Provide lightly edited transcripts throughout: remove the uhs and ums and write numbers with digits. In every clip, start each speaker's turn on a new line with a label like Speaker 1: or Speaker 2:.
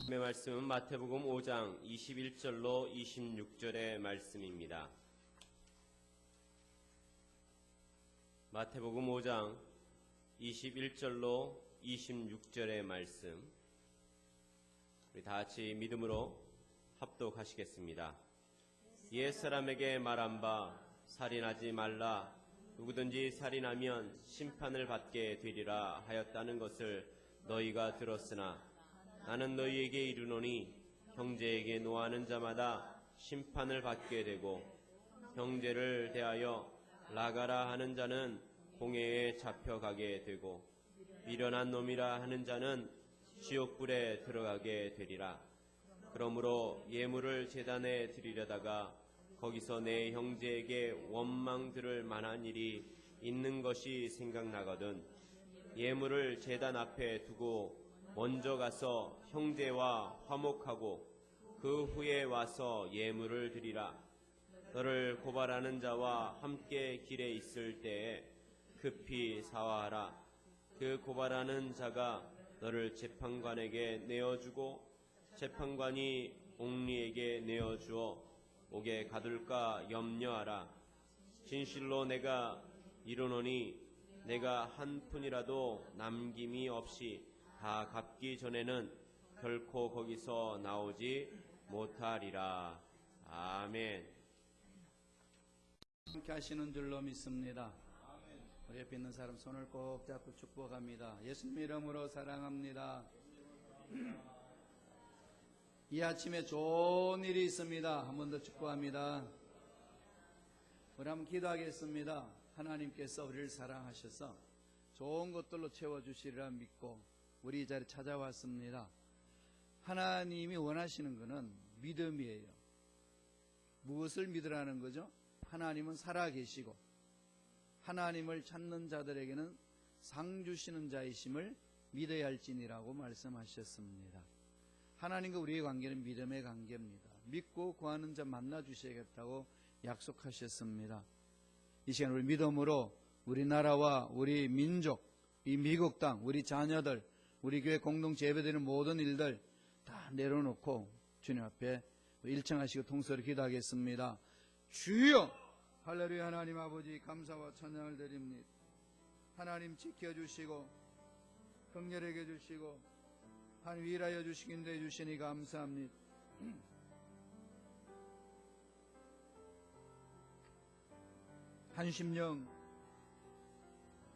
Speaker 1: 하나님의 말씀은 마태복음 5장 21절로 26절의 말씀입니다. 마태복음 5장 21절로 26절의 말씀, 우리 다 같이 믿음으로 합독하시겠습니다. 옛사람에게 말한 바 살인하지 말라, 누구든지 살인하면 심판을 받게 되리라 하였다는 것을 너희가 들었으나 나는 너희에게 이르노니 형제에게 노하는 자마다 심판을 받게 되고 형제를 대하여 나가라 하는 자는 공회에 잡혀가게 되고 미련한 놈이라 하는 자는 지옥불에 들어가게 되리라. 그러므로 예물을 제단에 드리려다가 거기서 내 형제에게 원망 들을 만한 일이 있는 것이 생각나거든 예물을 제단 앞에 두고 먼저 가서 형제와 화목하고 그 후에 와서 예물을 드리라. 너를 고발하는 자와 함께 길에 있을 때에 급히 사화하라. 그 고발하는 자가 너를 재판관에게 내어주고 재판관이 옥리에게 내어주어 옥에 가둘까 염려하라. 진실로 내가 이르노니 내가 한 푼이라도 남김이 없이 다 갚기 전에는 결코 거기서 나오지 못하리라. 아멘.
Speaker 2: 함께 하시는 줄로 믿습니다. 우리 옆에 있는 사람 손을 꼭 잡고 축복합니다. 예수님 이름으로 사랑합니다. 이 아침에 좋은 일이 있습니다. 한 번 더 축복합니다. 우리 한번 기도하겠습니다. 하나님께서 우리를 사랑하셔서 좋은 것들로 채워주시리라 믿고 우리 이 자리에 찾아왔습니다. 하나님이 원하시는 것은 믿음이에요. 무엇을 믿으라는 거죠? 하나님은 살아계시고 하나님을 찾는 자들에게는 상 주시는 자이심을 믿어야 할지니라고 말씀하셨습니다. 하나님과 우리의 관계는 믿음의 관계입니다. 믿고 구하는 자 만나 주셔야겠다고 약속하셨습니다. 이 시간 우리 믿음으로 우리나라와 우리 민족, 이 미국 땅, 우리 자녀들, 우리 교회 공동체 예배드리는 모든 일들 다 내려놓고 주님 앞에 일청하시고 통성으로 기도하겠습니다. 주여! 할렐루야. 하나님 아버지 감사와 찬양을 드립니다. 하나님 지켜주시고 긍휼하게 해주시고 하나님 일하여 주시긴 데 주시니 감사합니다.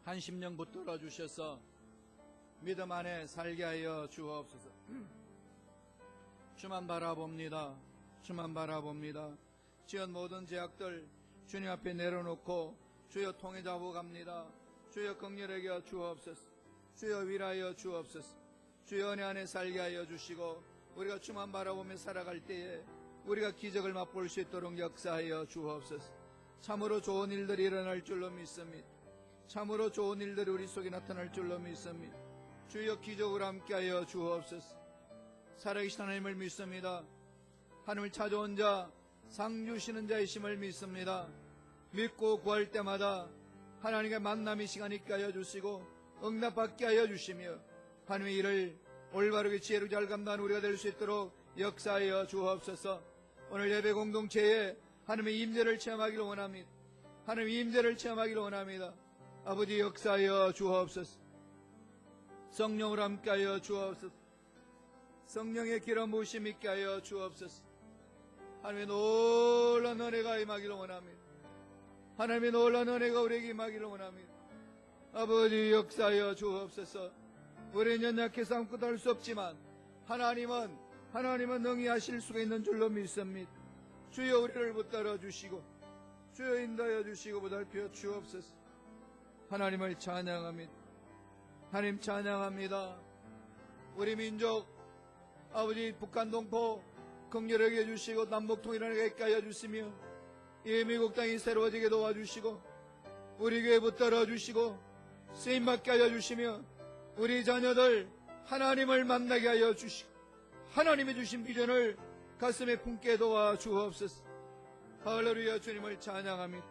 Speaker 2: 한심령 붙들어 주셔서 믿음 안에 살게 하여 주옵소서. 주만 바라봅니다. 주만 바라봅니다. 지은 모든 죄악들 주님 앞에 내려놓고 주여 통해 잡아갑니다. 주여 긍휼하게 하여 주옵소서. 주여 위하여 주옵소서. 주여 은혜 안에 살게 하여 주시고 우리가 주만 바라보며 살아갈 때에 우리가 기적을 맛볼 수 있도록 역사하여 주옵소서. 참으로 좋은 일들이 일어날 줄로 믿습니다. 참으로 좋은 일들이 우리 속에 나타날 줄로 믿습니다. 주여 기적으로 함께하여 주옵소서. 살아계신 하나님을 믿습니다. 하나님을 찾아온 자, 상 주시는 자이심을 믿습니다. 믿고 구할 때마다 하나님의 만남의 시간 있게 하여 주시고 응답받게 하여 주시며 하나님의 일을 올바르게 지혜롭게 잘 감당하는 우리가 될 수 있도록 역사하여 주옵소서. 오늘 예배 공동체에 하나님의 임재를 체험하기를 원합니다. 하나님의 임재를 체험하기를 원합니다. 아버지 역사하여 주옵소서. 성령으로 함께하여 주옵소서. 성령의 기름 부으심 있게 하여 주옵소서. 하나님의 놀라운 은혜가 임하기를 원합니다. 하나님의 놀라운 은혜가 우리에게 임하기를 원합니다. 아버지 역사하여 주옵소서. 우리는 연약해서 아무것도 할 수 없지만 하나님은 능히 하실 수가 있는 줄로 믿습니다. 주여 우리를 붙들어 주시고 주여 인도하여 주시고 보살펴 주옵소서. 하나님을 찬양합니다. 하나님 찬양합니다. 우리 민족 아버지 북한 동포 긍휼하게 해주시고 남북 통일하게 있게 하여 주시며 이 미국 땅이 새로워지게 도와주시고 우리 교회 붙들어 주시고 쓰임받게 하여 주시며 우리 자녀들 하나님을 만나게 하여 주시고 하나님이 주신 비전을 가슴에 품게 도와 주옵소서. 할렐루야. 주님을 찬양합니다.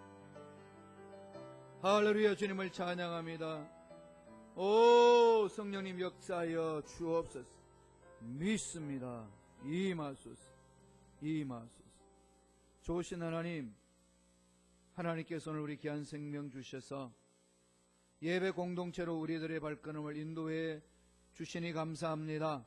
Speaker 2: 할렐루야. 주님을 찬양합니다. 오 성령님 역사하여 주옵소서. 믿습니다. 임하소서. 임하소서. 좋으신 하나님, 하나님께서 오늘 우리 귀한 생명 주셔서 예배 공동체로 우리들의 발걸음을 인도해 주시니 감사합니다.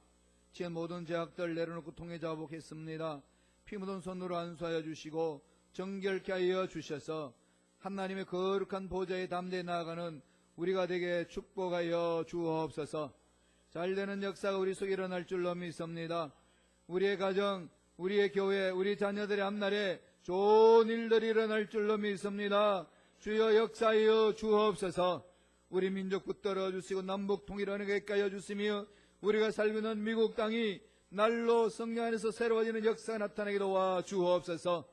Speaker 2: 지은 모든 죄악들 내려놓고 통해 자복했습니다. 피 묻은 손으로 안수하여 주시고 정결케 하여 주셔서 하나님의 거룩한 보좌에 담대히 나아가는 우리가 되게 축복하여 주옵소서. 잘되는 역사가 우리 속에 일어날 줄로 믿습니다. 우리의 가정, 우리의 교회, 우리 자녀들의 앞날에 좋은 일들이 일어날 줄로 믿습니다. 주여 역사하여 주옵소서. 우리 민족 붙들어 주시고 남북 통일하게 하여 주시며 우리가 살고 있는 미국 땅이 날로 성령 안에서 새로워지는 역사가 나타나게 도와 주옵소서.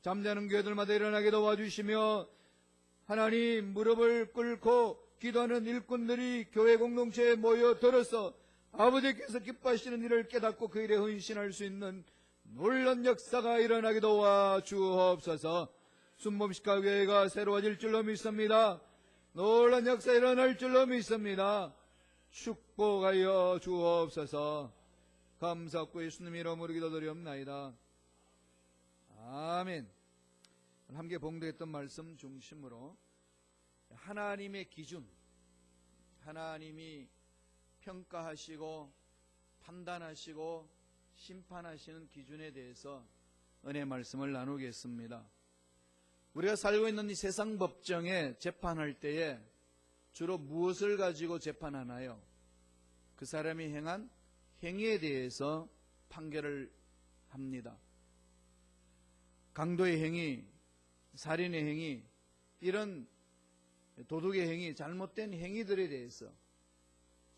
Speaker 2: 잠자는 교회들마다 일어나게 도와주시며 하나님 무릎을 꿇고 기도하는 일꾼들이 교회 공동체에 모여들어서 아버지께서 기뻐하시는 일을 깨닫고 그 일에 헌신할 수 있는 놀라운 역사가 일어나게 도와 주옵소서. 순범식가 교회가 새로워질 줄로 믿습니다. 놀라운 역사 일어날 줄로 믿습니다. 축복하여 주옵소서. 감사하고 예수님 이름으로 기도드리옵나이다. 아멘. 함께 봉독했던 말씀 중심으로 하나님의 기준, 하나님이 평가하시고 판단하시고 심판하시는 기준에 대해서 은혜 말씀을 나누겠습니다. 우리가 살고 있는 이 세상 법정에 재판할 때에 주로 무엇을 가지고 재판하나요? 그 사람이 행한 행위에 대해서 판결을 합니다. 강도의 행위, 살인의 행위, 이런 도둑의 행위, 잘못된 행위들에 대해서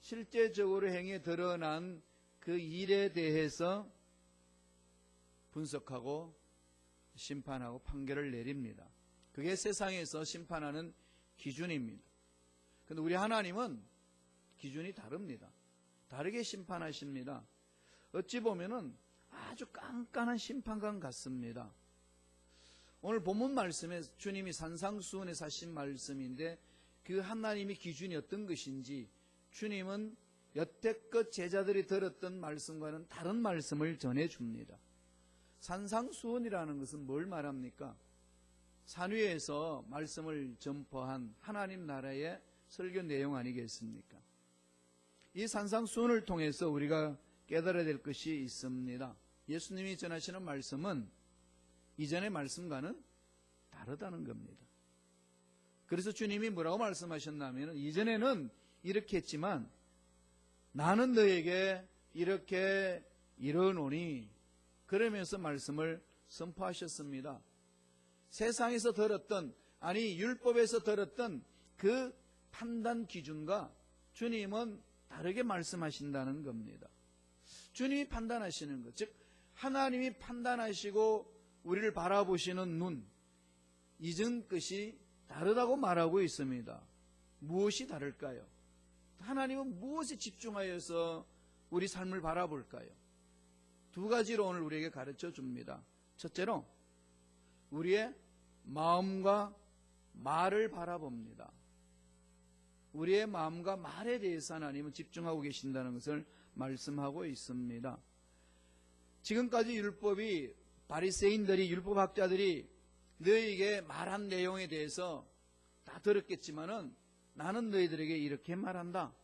Speaker 2: 실제적으로 행위에 드러난 그 일에 대해서 분석하고 심판하고 판결을 내립니다. 그게 세상에서 심판하는 기준입니다. 그런데 우리 하나님은 기준이 다릅니다. 다르게 심판하십니다. 어찌 보면은 아주 깐깐한 심판관 같습니다. 오늘 본문 말씀에 주님이 산상수훈에서 하신 말씀인데 그 하나님의 기준이 어떤 것인지 주님은 여태껏 제자들이 들었던 말씀과는 다른 말씀을 전해줍니다. 산상수훈이라는 것은 뭘 말합니까? 산 위에서 말씀을 전파한 하나님 나라의 설교 내용 아니겠습니까? 이 산상수훈을 통해서 우리가 깨달아야 될 것이 있습니다. 예수님이 전하시는 말씀은 이전의 말씀과는 다르다는 겁니다. 그래서 주님이 뭐라고 말씀하셨냐면 이전에는 이렇게 했지만 나는 너에게 이렇게 이르노니 그러면서 말씀을 선포하셨습니다. 세상에서 들었던 아니 율법에서 들었던 그 판단 기준과 주님은 다르게 말씀하신다는 겁니다. 주님이 판단하시는 것, 즉 하나님이 판단하시고 우리를 바라보시는 눈, 이전 것이 다르다고 말하고 있습니다. 무엇이 다를까요? 하나님은 무엇에 집중하여서 우리 삶을 바라볼까요? 두 가지로 오늘 우리에게 가르쳐 줍니다. 첫째로 우리의 마음과 말을 바라봅니다. 우리의 마음과 말에 대해서 하나님은 집중하고 계신다는 것을 말씀하고 있습니다. 지금까지 율법이 바리새인들이 율법학자들이 너희에게 말한 내용에 대해서 다 들었겠지만은 나는 너희들에게 이렇게 말한다.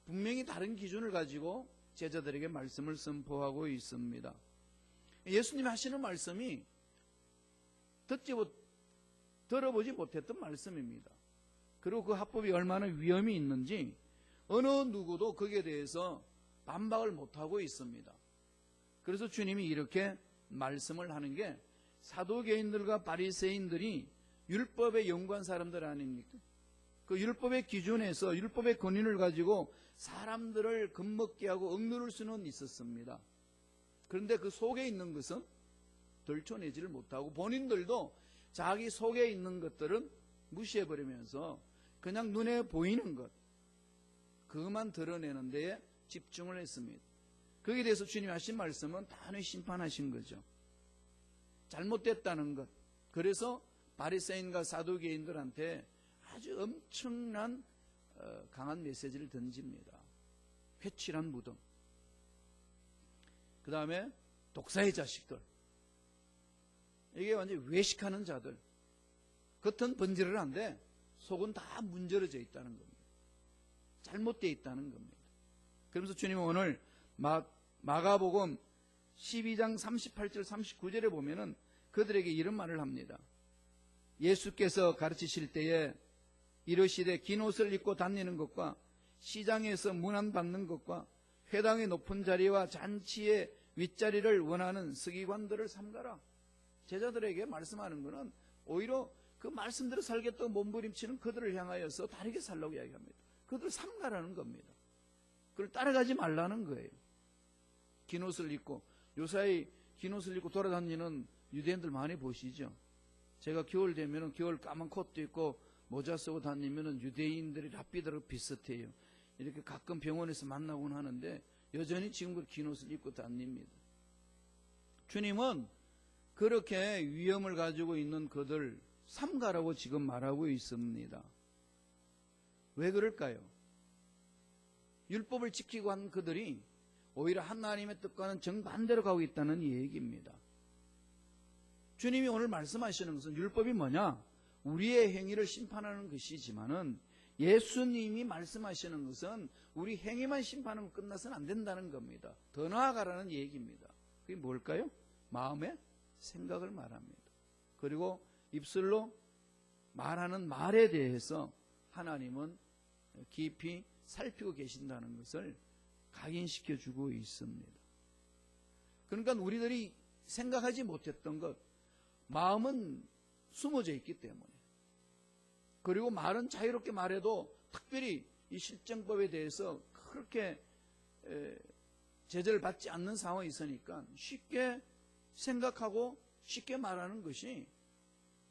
Speaker 2: 분명히 다른 기준을 가지고 제자들에게 말씀을 선포하고 있습니다. 예수님이 하시는 말씀이 들어보지 못했던 말씀입니다. 그리고 그 합법이 얼마나 위험이 있는지 어느 누구도 거기에 대해서 반박을 못하고 있습니다. 그래서 주님이 이렇게 말씀을 하는 게 사두개인들과 바리새인들이 율법에 연구한 사람들 아닙니까? 그 율법의 기준에서 율법의 권위를 가지고 사람들을 겁먹게 하고 억누를 수는 있었습니다. 그런데 그 속에 있는 것은 들춰내지를 못하고 본인들도 자기 속에 있는 것들은 무시해버리면서 그냥 눈에 보이는 것, 그것만 드러내는 데에 집중을 했습니다. 거기에 대해서 주님이 하신 말씀은 단호히 심판하신 거죠. 잘못됐다는 것. 그래서 바리새인과 사두개인들한테 아주 엄청난 강한 메시지를 던집니다. 회칠한 무덤. 그 다음에 독사의 자식들. 이게 완전히 외식하는 자들. 겉은 번지를 한데 속은 다 문드러져 있다는 겁니다. 잘못되어 있다는 겁니다. 그러면서 주님은 오늘 마가복음 12장 38절 39절에 보면은 그들에게 이런 말을 합니다. 예수께서 가르치실 때에 이르시되 긴 옷을 입고 다니는 것과 시장에서 문안 받는 것과 회당의 높은 자리와 잔치의 윗자리를 원하는 서기관들을 삼가라. 제자들에게 말씀하는 것은 오히려 그 말씀대로 살겠다고 몸부림치는 그들을 향하여서 다르게 살라고 이야기합니다. 그들을 삼가라는 겁니다. 그걸 따라가지 말라는 거예요. 긴 옷을 입고, 요사이 긴 옷을 입고 돌아다니는 유대인들 많이 보시죠. 제가 겨울 되면은 겨울 까만 코트 입고 모자 쓰고 다니면은 유대인들이 랍비들하고 비슷해요. 이렇게 가끔 병원에서 만나곤 하는데 여전히 지금 긴 옷을 입고 다닙니다. 주님은 그렇게 위험을 가지고 있는 그들 삼가라고 지금 말하고 있습니다. 왜 그럴까요? 율법을 지키고 한 그들이 오히려 하나님의 뜻과는 정반대로 가고 있다는 얘기입니다. 주님이 오늘 말씀하시는 것은 율법이 뭐냐? 우리의 행위를 심판하는 것이지만은 예수님이 말씀하시는 것은 우리 행위만 심판하면 끝나서는 안 된다는 겁니다. 더 나아가라는 얘기입니다. 그게 뭘까요? 마음의 생각을 말합니다. 그리고 입술로 말하는 말에 대해서 하나님은 깊이 살피고 계신다는 것을 각인시켜 주고 있습니다. 그러니까 우리들이 생각하지 못했던 것, 마음은 숨어져 있기 때문에, 그리고 말은 자유롭게 말해도 특별히 이 실정법에 대해서 그렇게 제재를 받지 않는 상황이 있으니까 쉽게 생각하고 쉽게 말하는 것이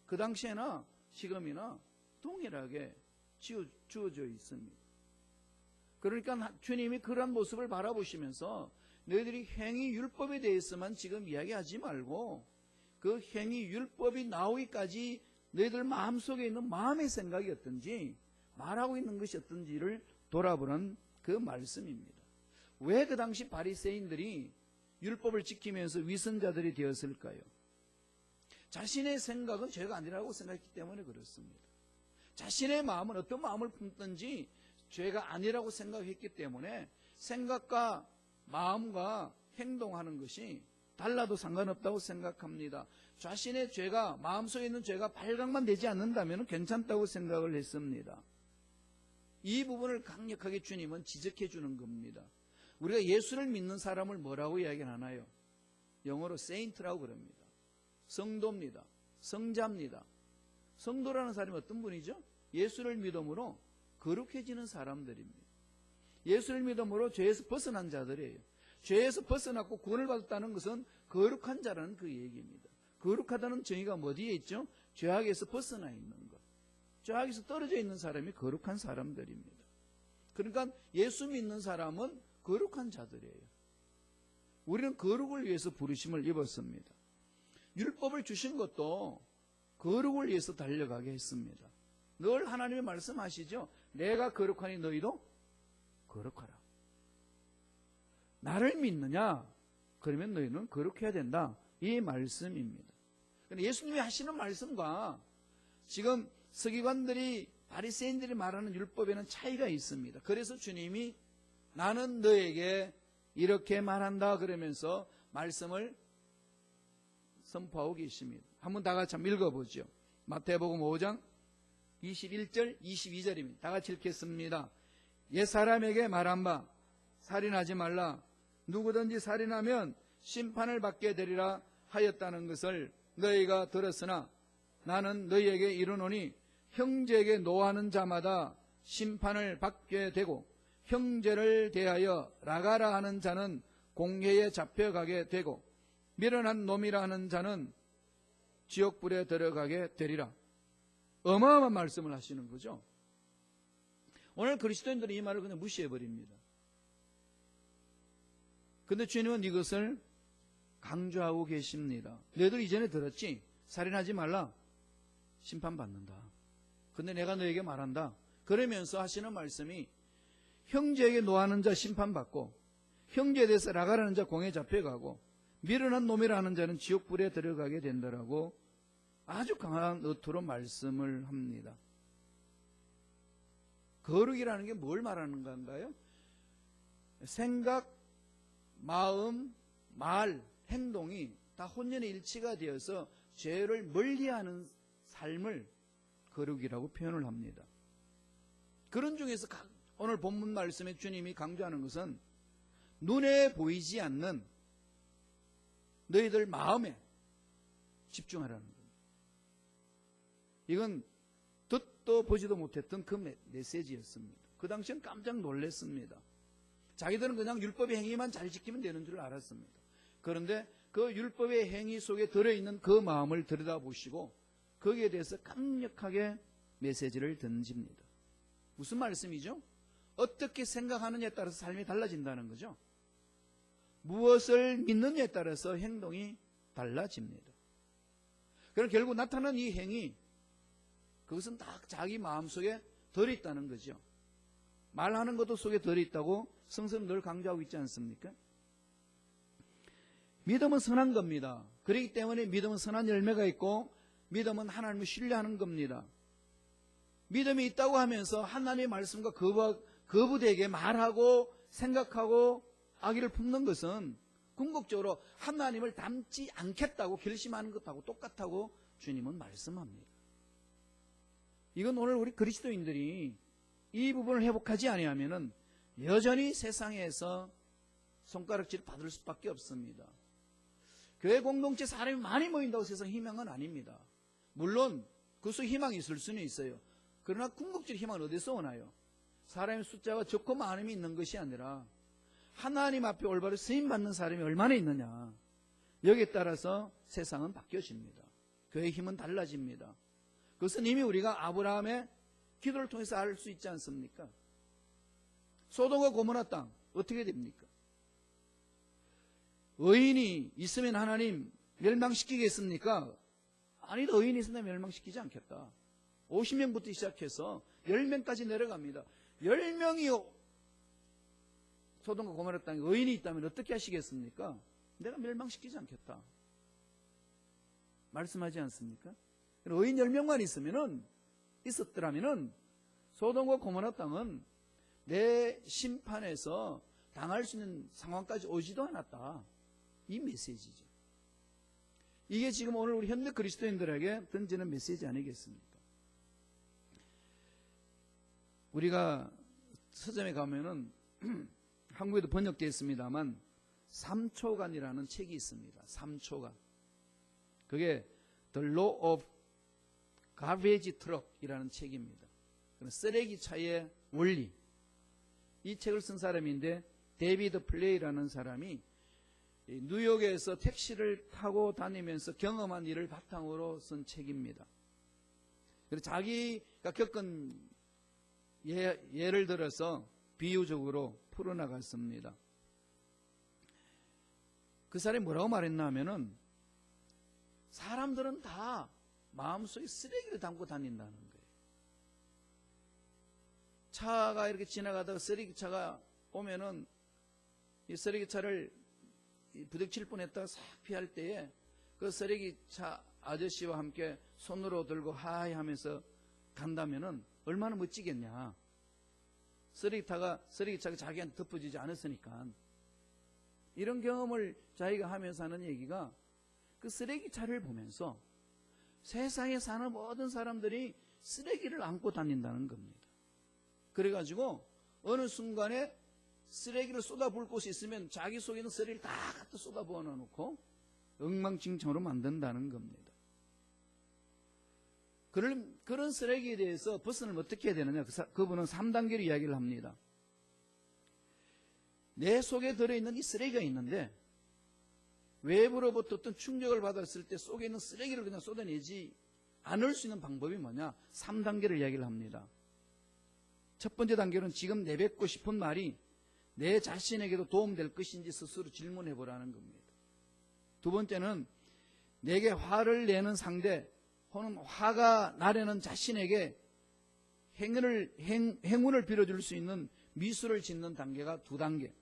Speaker 2: 그 당시에나 지금이나 동일하게 주어져 있습니다. 그러니까 주님이 그런 모습을 바라보시면서 너희들이 행위 율법에 대해서만 지금 이야기하지 말고 그 행위 율법이 나오기까지 너희들 마음속에 있는 마음의 생각이 어떤지, 말하고 있는 것이 어떤지를 돌아보는 그 말씀입니다. 왜 그 당시 바리새인들이 율법을 지키면서 위선자들이 되었을까요? 자신의 생각은 죄가 아니라고 생각했기 때문에 그렇습니다. 자신의 마음은 어떤 마음을 품든지 죄가 아니라고 생각했기 때문에 생각과 마음과 행동하는 것이 달라도 상관없다고 생각합니다. 자신의 죄가, 마음속에 있는 죄가 발각만 되지 않는다면 괜찮다고 생각을 했습니다. 이 부분을 강력하게 주님은 지적해 주는 겁니다. 우리가 예수를 믿는 사람을 뭐라고 이야기하나요? 영어로 saint라고 그럽니다. 성도입니다. 성자입니다. 성도라는 사람이 어떤 분이죠? 예수를 믿음으로 거룩해지는 사람들입니다. 예수를 믿음으로 죄에서 벗어난 자들이에요. 죄에서 벗어났고 구원을 받았다는 것은 거룩한 자라는 그 얘기입니다. 거룩하다는 정의가 어디에 있죠? 죄악에서 벗어나 있는 것. 죄악에서 떨어져 있는 사람이 거룩한 사람들입니다. 그러니까 예수 믿는 사람은 거룩한 자들이에요. 우리는 거룩을 위해서 부르심을 입었습니다. 율법을 주신 것도 거룩을 위해서 달려가게 했습니다. 늘 하나님의 말씀하시죠. 내가 거룩하니 너희도 거룩하라. 나를 믿느냐? 그러면 너희는 거룩해야 된다. 이 말씀입니다. 예수님이 하시는 말씀과 지금 서기관들이 바리새인들이 말하는 율법에는 차이가 있습니다. 그래서 주님이 나는 너에게 이렇게 말한다 그러면서 말씀을 선포하고 계십니다. 한번 다 같이 한번 읽어보죠. 마태복음 5장 21절 22절입니다. 다 같이 읽겠습니다. 옛사람에게 말한 바 살인하지 말라. 누구든지 살인하면 심판을 받게 되리라 하였다는 것을 너희가 들었으나 나는 너희에게 이르노니 형제에게 노하는 자마다 심판을 받게 되고 형제를 대하여 라가라 하는 자는 공회에 잡혀가게 되고 미련한 놈이라 하는 자는 지옥불에 들어가게 되리라. 어마어마한 말씀을 하시는 거죠. 오늘 그리스도인들은 이 말을 그냥 무시해버립니다. 근데 주님은 이것을 강조하고 계십니다. 너희들 이전에 들었지? 살인하지 말라. 심판받는다. 근데 내가 너에게 말한다. 그러면서 하시는 말씀이 형제에게 노하는 자 심판받고 형제에 대해서 라가라는 자 공에 잡혀가고 미련한 놈이라는 자는 지옥불에 들어가게 된다라고 아주 강한 어투로 말씀을 합니다. 거룩이라는 게 뭘 말하는 건가요? 생각, 마음, 말, 행동이 다 혼연의 일치가 되어서 죄를 멀리하는 삶을 거룩이라고 표현을 합니다. 그런 중에서 오늘 본문 말씀에 주님이 강조하는 것은 눈에 보이지 않는 너희들 마음에 집중하라는 겁니다. 이건 듣도 보지도 못했던 그 메시지였습니다. 그 당시엔 깜짝 놀랐습니다. 자기들은 그냥 율법의 행위만 잘 지키면 되는 줄 알았습니다. 그런데 그 율법의 행위 속에 들어있는 그 마음을 들여다보시고 거기에 대해서 강력하게 메시지를 던집니다. 무슨 말씀이죠? 어떻게 생각하느냐에 따라서 삶이 달라진다는 거죠. 무엇을 믿느냐에 따라서 행동이 달라집니다. 그럼 결국 나타나는 이 행위, 그것은 다 자기 마음속에 들어있다는 거죠. 말하는 것도 속에 들어있다고 성서는 늘 강조하고 있지 않습니까? 믿음은 선한 겁니다. 그렇기 때문에 믿음은 선한 열매가 있고 믿음은 하나님을 신뢰하는 겁니다. 믿음이 있다고 하면서 하나님의 말씀과 거부되게 말하고 생각하고 악의를 품는 것은 궁극적으로 하나님을 닮지 않겠다고 결심하는 것하고 똑같다고 주님은 말씀합니다. 이건 오늘 우리 그리스도인들이 이 부분을 회복하지 아니하면은 여전히 세상에서 손가락질 받을 수밖에 없습니다. 교회 공동체 사람이 많이 모인다고 세상 희망은 아닙니다. 물론 그 속에 희망이 있을 수는 있어요. 그러나 궁극적인 희망은 어디서 오나요? 사람의 숫자가 적고 많음이 있는 것이 아니라 하나님 앞에 올바로 쓰임받는 사람이 얼마나 있느냐, 여기에 따라서 세상은 바뀌어집니다. 교회의 힘은 달라집니다. 그것은 이미 우리가 아브라함의 기도를 통해서 알 수 있지 않습니까? 소돔과 고모라 땅 어떻게 됩니까? 의인이 있으면 하나님 멸망시키겠습니까? 아니다. 의인이 있으면 멸망시키지 않겠다. 50명부터 시작해서 10명까지 내려갑니다. 10명이 소돔과 고모라 땅에 의인이 있다면 어떻게 하시겠습니까? 내가 멸망시키지 않겠다. 말씀하지 않습니까? 의인 10명만 있었더라면은 소돔과 고모라 땅은 내 심판에서 당할 수 있는 상황까지 오지도 않았다. 이 메시지죠. 이게 지금 오늘 우리 현대 그리스도인들에게 던지는 메시지 아니겠습니까? 우리가 서점에 가면은 한국에도 번역되어 있습니다만 3초간이라는 책이 있습니다. 3초간. 그게 The Law of Garbage Truck이라는 책입니다. 쓰레기차의 원리. 이 책을 쓴 사람인데 데이비드 플레이라는 사람이 뉴욕에서 택시를 타고 다니면서 경험한 일을 바탕으로 쓴 책입니다. 그래서 자기가 겪은 예를 들어서 비유적으로 풀어나갔습니다. 그 사람이 뭐라고 말했나 하면은 사람들은 다 마음속에 쓰레기를 담고 다닌다는 거예요. 차가 이렇게 지나가다가 쓰레기차가 오면은 이 쓰레기차를 부딪힐 뻔했다가 싹 피할 때에 그 쓰레기차 아저씨와 함께 손으로 들고 하이 하면서 간다면은 얼마나 멋지겠냐. 쓰레기차가 자기한테 덮어지지 않았으니까. 이런 경험을 자기가 하면서 하는 얘기가 그 쓰레기차를 보면서 세상에 사는 모든 사람들이 쓰레기를 안고 다닌다는 겁니다. 그래가지고 어느 순간에 쓰레기를 쏟아부을 곳이 있으면 자기 속에 있는 쓰레기를 다 갖다 쏟아부어 놓고 엉망진창으로 만든다는 겁니다. 그런 쓰레기에 대해서 벗어나면 어떻게 해야 되느냐? 그분은 3단계로 이야기를 합니다. 내 속에 들어있는 이 쓰레기가 있는데 외부로부터 어떤 충격을 받았을 때 속에 있는 쓰레기를 그냥 쏟아내지 않을 수 있는 방법이 뭐냐? 3단계를 이야기를 합니다. 첫 번째 단계는 지금 내뱉고 싶은 말이 내 자신에게도 도움될 것인지 스스로 질문해 보라는 겁니다. 두 번째는 내게 화를 내는 상대 혹은 화가 나려는 자신에게 행운을 빌어줄 수 있는 미술을 짓는 단계가 2단계.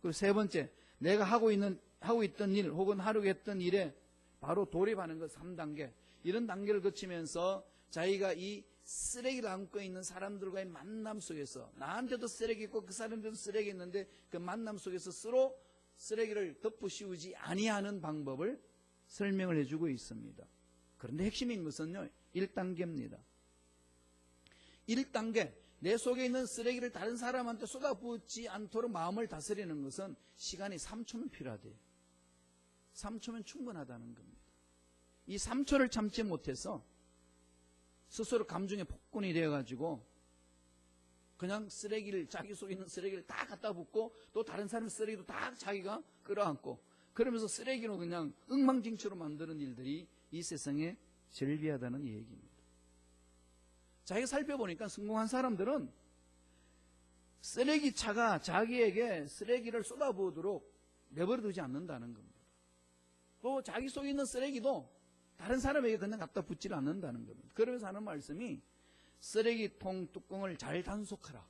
Speaker 2: 그리고 세 번째, 내가 하고 있던 일 혹은 하려고 했던 일에 바로 돌입하는 것 3단계. 이런 단계를 거치면서 자기가 이 쓰레기를 안고 있는 사람들과의 만남 속에서 나한테도 쓰레기 있고 그 사람들도 쓰레기 있는데 그 만남 속에서 서로 쓰레기를 덮어씌우지 아니하는 방법을 설명을 해주고 있습니다. 그런데 핵심인 것은요, 1단계입니다. 1단계, 내 속에 있는 쓰레기를 다른 사람한테 쏟아붓지 않도록 마음을 다스리는 것은 시간이 3초면 필요하대요. 3초면 충분하다는 겁니다. 이 3초를 참지 못해서 스스로 감정의 폭군이 되어가지고 그냥 쓰레기를, 자기 속에 있는 쓰레기를 다 갖다 붓고 또 다른 사람의 쓰레기도 다 자기가 끌어안고 그러면서 쓰레기로 그냥 엉망진창으로 만드는 일들이 이 세상에 절비하다는 얘기입니다. 자기가 살펴보니까 성공한 사람들은 쓰레기차가 자기에게 쓰레기를 쏟아부으도록 내버려두지 않는다는 겁니다. 또 자기 속에 있는 쓰레기도 다른 사람에게 그냥 갖다 붓지를 않는다는 겁니다. 그러면서 하는 말씀이 쓰레기통 뚜껑을 잘 단속하라.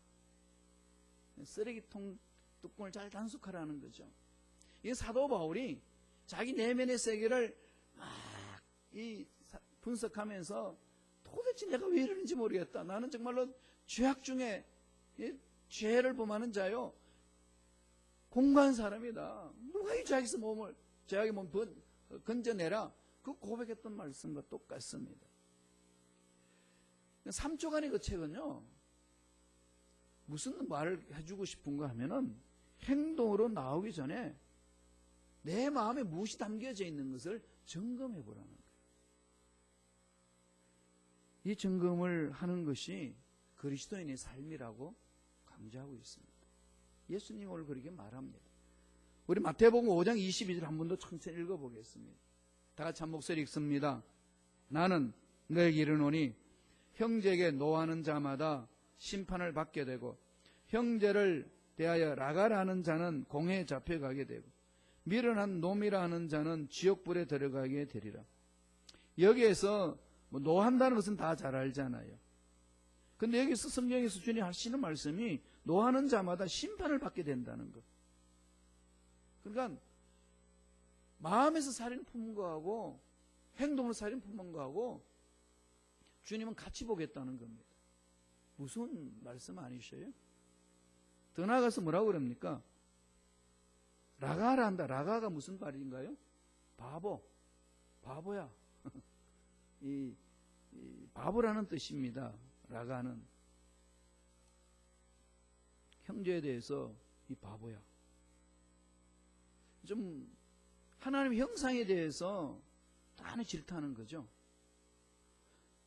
Speaker 2: 쓰레기통 뚜껑을 잘 단속하라는 거죠. 이 사도 바울이 자기 내면의 세계를 막 분석하면서 도대체 내가 왜 이러는지 모르겠다. 나는 정말로 죄악 중에 죄를 범하는 자요. 공고한 사람이다. 누가 이 죄악의 몸 건져내라. 그 고백했던 말씀과 똑같습니다. 3초간의 그 책은요, 무슨 말을 해주고 싶은가 하면은 행동으로 나오기 전에 내 마음에 무엇이 담겨져 있는 것을 점검해 보라는 거예요. 이 점검을 하는 것이 그리스도인의 삶이라고 강조하고 있습니다. 예수님 오늘 그렇게 말합니다. 우리 마태복음 5장 22절 한 번 더 천천히 읽어보겠습니다. 다 같이 한 목소리 읽습니다. 나는 너에게 이르노니 형제에게 노하는 자마다 심판을 받게 되고 형제를 대하여 라가라는 자는 공회에 잡혀가게 되고 미련한 놈이라 하는 자는 지옥불에 들어가게 되리라. 여기에서 노한다는 것은 다 잘 알잖아요. 근데 여기서 성경에서 주님 하시는 말씀이 노하는 자마다 심판을 받게 된다는 것. 그러니까 마음에서 살인 품은 거하고 행동으로 살인 품은 거하고 주님은 같이 보겠다는 겁니다. 무슨 말씀 아니셔요? 더 나아가서 뭐라고 그럽니까? 라가라 한다. 라가가 무슨 말인가요? 바보야. 이 바보라는 뜻입니다. 라가는 형제에 대해서 이 바보야. 좀 하나님의 형상에 대해서 많이 질타하는 거죠.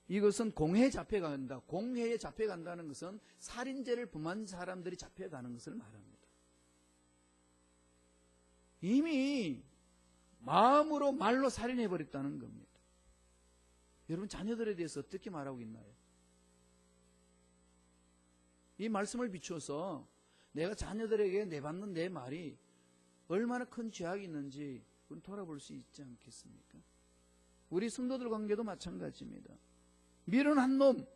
Speaker 2: 이것은 공회에 잡혀간다. 공회에 잡혀간다는 것은 살인죄를 범한 사람들이 잡혀가는 것을 말합니다. 이미 마음으로 말로 살인해버렸다는 겁니다. 여러분 자녀들에 대해서 어떻게 말하고 있나요? 이 말씀을 비추어서 내가 자녀들에게 내받는 내 말이 얼마나 큰 죄악이 있는지 우리는 돌아볼 수 있지 않겠습니까? 우리 성도들 관계도 마찬가지입니다. 미련한 놈,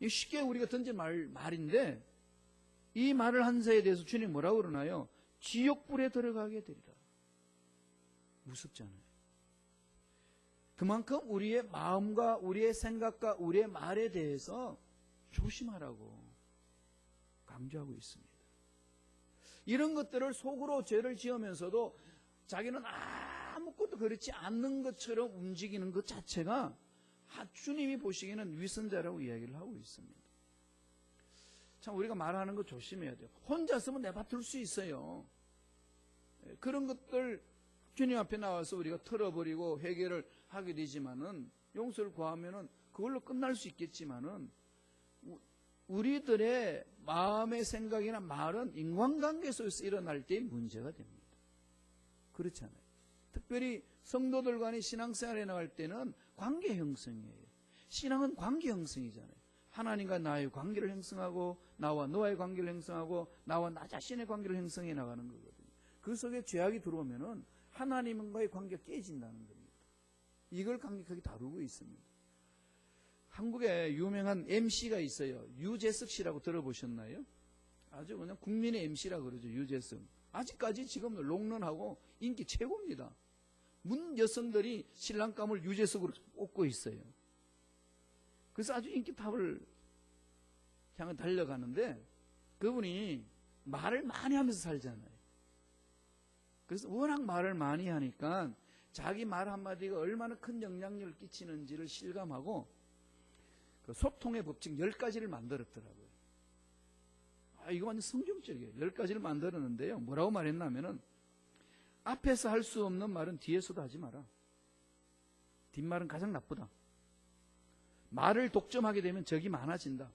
Speaker 2: 쉽게 우리가 던진 말인데 이 말을 한 자에 대해서 주님이 뭐라고 그러나요? 지옥불에 들어가게 되리라. 무섭잖아요. 그만큼 우리의 마음과 우리의 생각과 우리의 말에 대해서 조심하라고 강조하고 있습니다. 이런 것들을 속으로 죄를 지으면서도 자기는 아무것도 그렇지 않는 것처럼 움직이는 것 자체가 주님이 보시기에는 위선자라고 이야기를 하고 있습니다. 참 우리가 말하는 거 조심해야 돼요. 혼자서면 내뱉을 수 있어요. 그런 것들 주님 앞에 나와서 우리가 털어버리고 회개를 하게 되지만은 용서를 구하면은 그걸로 끝날 수 있겠지만은 우리들의 마음의 생각이나 말은 인간관계 속에서 일어날 때 문제가 됩니다. 그렇잖아요. 특별히 성도들 간의 신앙생활에 나갈 때는 관계 형성이에요. 신앙은 관계 형성이잖아요. 하나님과 나의 관계를 형성하고 나와 너와의 관계를 형성하고 나와 나 자신의 관계를 형성해 나가는 거거든요. 그 속에 죄악이 들어오면은 하나님과의 관계가 깨진다는 겁니다. 이걸 강력하게 다루고 있습니다. 한국에 유명한 MC가 있어요. 유재석 씨라고 들어보셨나요? 아주 그냥 국민의 MC라 그러죠. 유재석. 아직까지 지금 롱런하고 인기 최고입니다. 문 여성들이 신랑감을 유재석으로 꼽고 있어요. 그래서 아주 인기탑을 향해 달려가는데 그분이 말을 많이 하면서 살잖아요. 그래서 워낙 말을 많이 하니까 자기 말 한마디가 얼마나 큰 영향력을 끼치는지를 실감하고 그 소통의 법칙 10가지를 만들었더라고요. 이거 완전 성경적이에요. 10가지를 만들었는데요. 뭐라고 말했냐면은 앞에서 할 수 없는 말은 뒤에서도 하지 마라. 뒷말은 가장 나쁘다. 말을 독점하게 되면 적이 많아진다.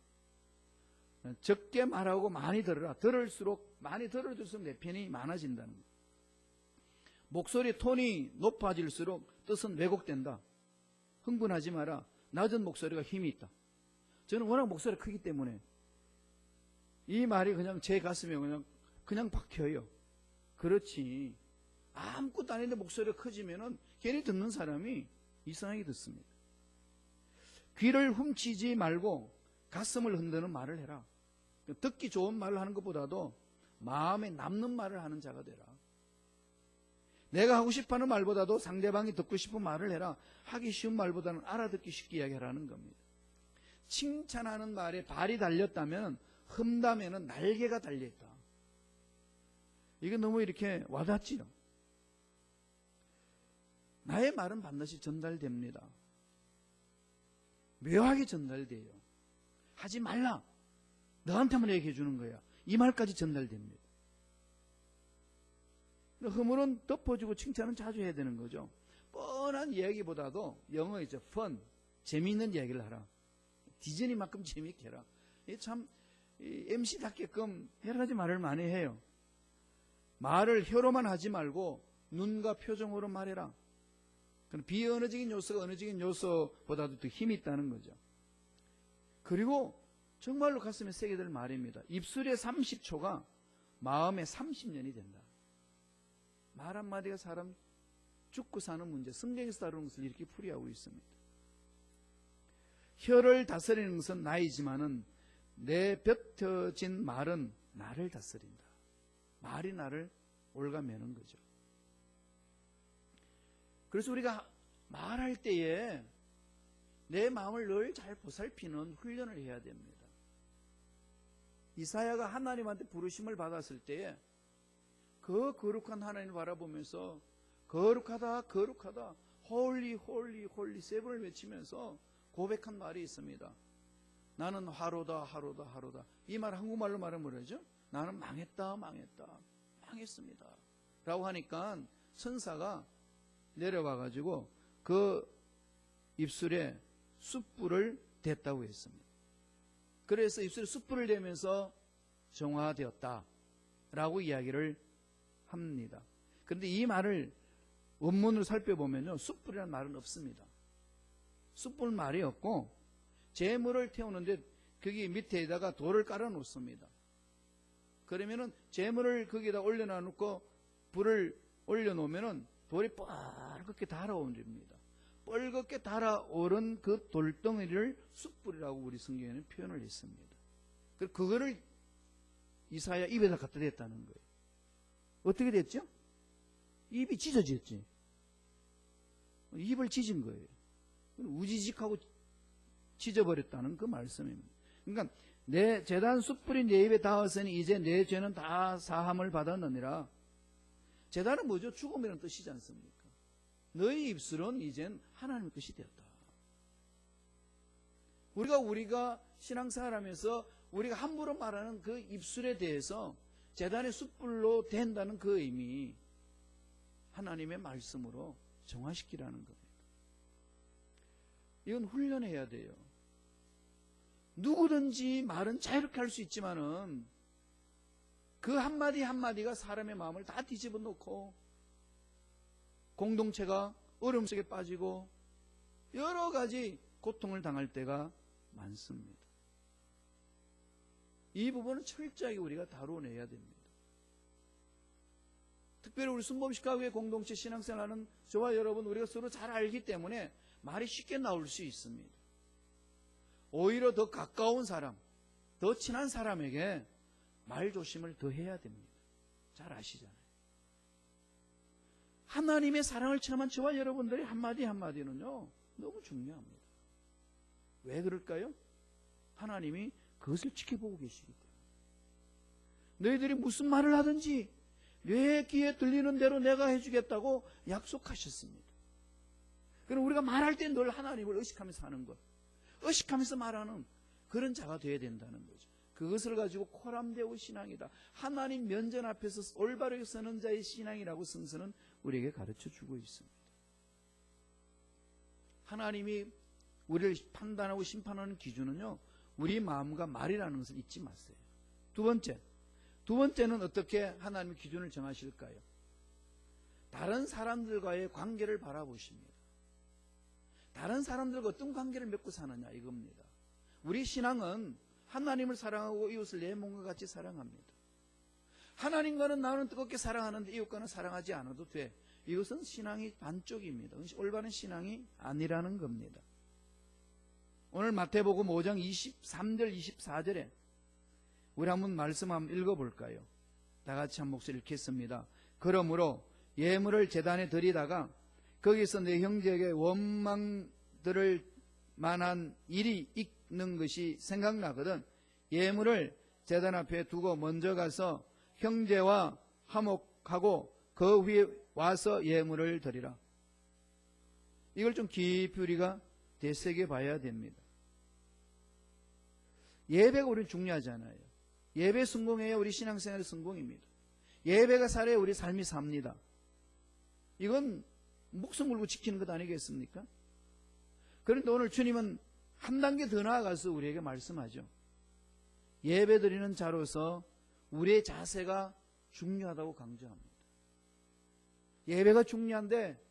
Speaker 2: 적게 말하고 많이 들어라. 들을수록 많이 들어줄수록 내 편이 많아진다는 거예요. 목소리 톤이 높아질수록 뜻은 왜곡된다. 흥분하지 마라. 낮은 목소리가 힘이 있다. 저는 워낙 목소리가 크기 때문에 이 말이 그냥 제 가슴에 그냥 박혀요. 그렇지. 아무것도 아닌데 목소리가 커지면은 괜히 듣는 사람이 이상하게 듣습니다. 귀를 훔치지 말고 가슴을 흔드는 말을 해라. 듣기 좋은 말을 하는 것보다도 마음에 남는 말을 하는 자가 되라. 내가 하고 싶어하는 말보다도 상대방이 듣고 싶은 말을 해라. 하기 쉬운 말보다는 알아듣기 쉽게 이야기하라는 겁니다. 칭찬하는 말에 발이 달렸다면 흠담에는 날개가 달려있다. 이게 너무 이렇게 와닿지요. 나의 말은 반드시 전달됩니다. 묘하게 전달돼요. 하지 말라. 너한테만 얘기해 주는 거야. 이 말까지 전달됩니다. 허물은 덮어주고 칭찬은 자주 해야 되는 거죠. 뻔한 이야기보다도 영어이죠. fun, 재미있는 이야기를 하라. 디즈니만큼 재미있게 해라. 참 MC답게끔 여러 가지 말을 많이 해요. 말을 혀로만 하지 말고 눈과 표정으로 말해라. 비언어적인 요소가 언어적인 요소보다도 더 힘이 있다는 거죠. 그리고 정말로 가슴에 새게 될 말입니다. 입술의 30초가 마음의 30년이 된다. 말 한마디가 사람 죽고 사는 문제, 성경에서 다루는 것을 이렇게 풀이하고 있습니다. 혀를 다스리는 것은 나이지만은 내 뱉어진 말은 나를 다스린다. 말이 나를 올가매는 거죠. 그래서 우리가 말할 때에 내 마음을 늘 잘 보살피는 훈련을 해야 됩니다. 이사야가 하나님한테 부르심을 받았을 때에 그 거룩한 하나님을 바라보면서 거룩하다 거룩하다 홀리 홀리 홀리 세 번을 외치면서 고백한 말이 있습니다. 나는 하로다 하로다 하로다. 이 말 한국말로 말하면 뭐라죠? 나는 망했다 망했다 망했습니다 라고 하니까 천사가 내려와가지고 그 입술에 숯불을 댔다고 했습니다. 그래서 입술에 숯불을 대면서 정화되었다 라고 이야기를 합니다. 그런데 이 말을 원문으로 살펴보면요, 숯불이라는 말은 없습니다. 숯불 말이 없고 재물을 태우는데 거기 밑에다가 돌을 깔아 놓습니다. 그러면은 재물을 거기다 올려놔 놓고 불을 올려놓으면은 돌이 뻘겋게 달아오릅니다. 뻘겋게 달아오른 그 돌덩이를 숯불이라고 우리 성경에는 표현을 했습니다. 그거를 이사야 입에다 갖다 댔다는 거예요. 어떻게 됐죠? 입이 찢어졌지. 입을 찢은 거예요. 우지직하고 찢어버렸다는 그 말씀입니다. 그러니까 내 제단 숯불이 내 입에 닿았으니 이제 내 죄는 다 사함을 받았느니라. 제단은 뭐죠? 죽음이라는 뜻이지 않습니까? 너희 입술은 이젠 하나님의 것이 되었다. 우리가 신앙생활하면서 우리가 함부로 말하는 그 입술에 대해서 제단의 숯불로 된다는 그 의미, 하나님의 말씀으로 정화시키라는 겁니다. 이건 훈련해야 돼요. 누구든지 말은 자유롭게 할 수 있지만은 그 한마디 한마디가 사람의 마음을 다 뒤집어 놓고 공동체가 어려움 속에 빠지고 여러 가지 고통을 당할 때가 많습니다. 이 부분은 철저하게 우리가 다뤄내야 됩니다. 특별히 우리 순범식가교회 공동체 신앙생활하는 저와 여러분, 우리가 서로 잘 알기 때문에 말이 쉽게 나올 수 있습니다. 오히려 더 가까운 사람, 더 친한 사람에게 말 조심을 더 해야 됩니다. 잘 아시잖아요. 하나님의 사랑을 체험한 저와 여러분들의 한마디 한마디는요, 너무 중요합니다. 왜 그럴까요? 하나님이 그것을 지켜보고 계시기 때문에. 너희들이 무슨 말을 하든지 내 귀에 들리는 대로 내가 해주겠다고 약속하셨습니다. 그럼 우리가 말할 때 늘 하나님을 의식하면서 하는 것, 의식하면서 말하는 그런 자가 되어야 된다는 거죠. 그것을 가지고 코람데오 신앙이다, 하나님 면전 앞에서 올바르게 서는 자의 신앙이라고 성서는 우리에게 가르쳐주고 있습니다. 하나님이 우리를 판단하고 심판하는 기준은요, 우리 마음과 말이라는 것을 잊지 마세요. 두 번째는 어떻게 하나님의 기준을 정하실까요? 다른 사람들과의 관계를 바라보십니다. 다른 사람들과 어떤 관계를 맺고 사느냐, 이겁니다. 우리 신앙은 하나님을 사랑하고 이웃을 내 몸과 같이 사랑합니다. 하나님과는 나는 뜨겁게 사랑하는데 이웃과는 사랑하지 않아도 돼. 이것은 신앙이 반쪽입니다. 올바른 신앙이 아니라는 겁니다. 오늘 마태복음 5장 23절 24절에 우리 한번 말씀 한번 읽어볼까요? 다 같이 한 목소리 읽겠습니다. 그러므로 예물을 제단에 드리다가 거기서 내 형제에게 원망 들을 만한 일이 있는 것이 생각나거든 예물을 제단 앞에 두고 먼저 가서 형제와 화목하고 그 후에 와서 예물을 드리라. 이걸 좀 깊이 우리가 되새겨 봐야 됩니다. 예배가 우리 중요하잖아요. 예배 성공해야 우리 신앙생활의 성공입니다. 예배가 살아야 우리 삶이 삽니다. 이건 목숨 걸고 지키는 것 아니겠습니까? 그런데 오늘 주님은 한 단계 더 나아가서 우리에게 말씀하죠. 예배 드리는 자로서 우리의 자세가 중요하다고 강조합니다. 예배가 중요한데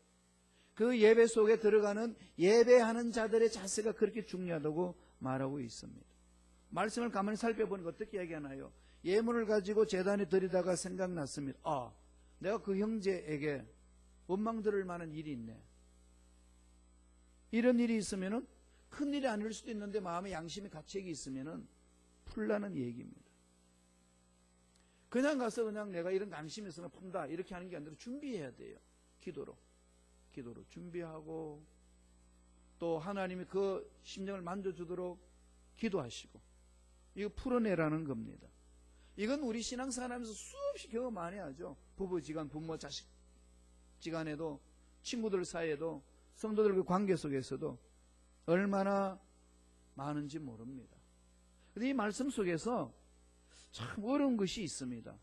Speaker 2: 그 예배 속에 들어가는 예배하는 자들의 자세가 그렇게 중요하다고 말하고 있습니다. 말씀을 가만히 살펴보니까 어떻게 얘기하나요? 예물을 가지고 제단에 드리다가 생각났습니다. 아, 내가 그 형제에게 원망 들을 만한 일이 있네. 이런 일이 있으면은 큰 일이 아닐 수도 있는데 마음에 양심의 가책이 있으면은 풀라는 얘기입니다. 그냥 가서 그냥 내가 이런 양심이 있으면 푼다 이렇게 하는 게 아니라 준비해야 돼요. 기도로 준비하고 또 하나님이 그 심령을 만져주도록 기도하시고 이거 풀어내라는 겁니다. 이건 우리 신앙생활하면서 수없이 경험 많이 하죠. 부부지간, 부모, 자식지간에도 친구들 사이에도 성도들과 관계 속에서도 얼마나 많은지 모릅니다. 그런데 이 말씀 속에서 참 어려운 것이 있습니다.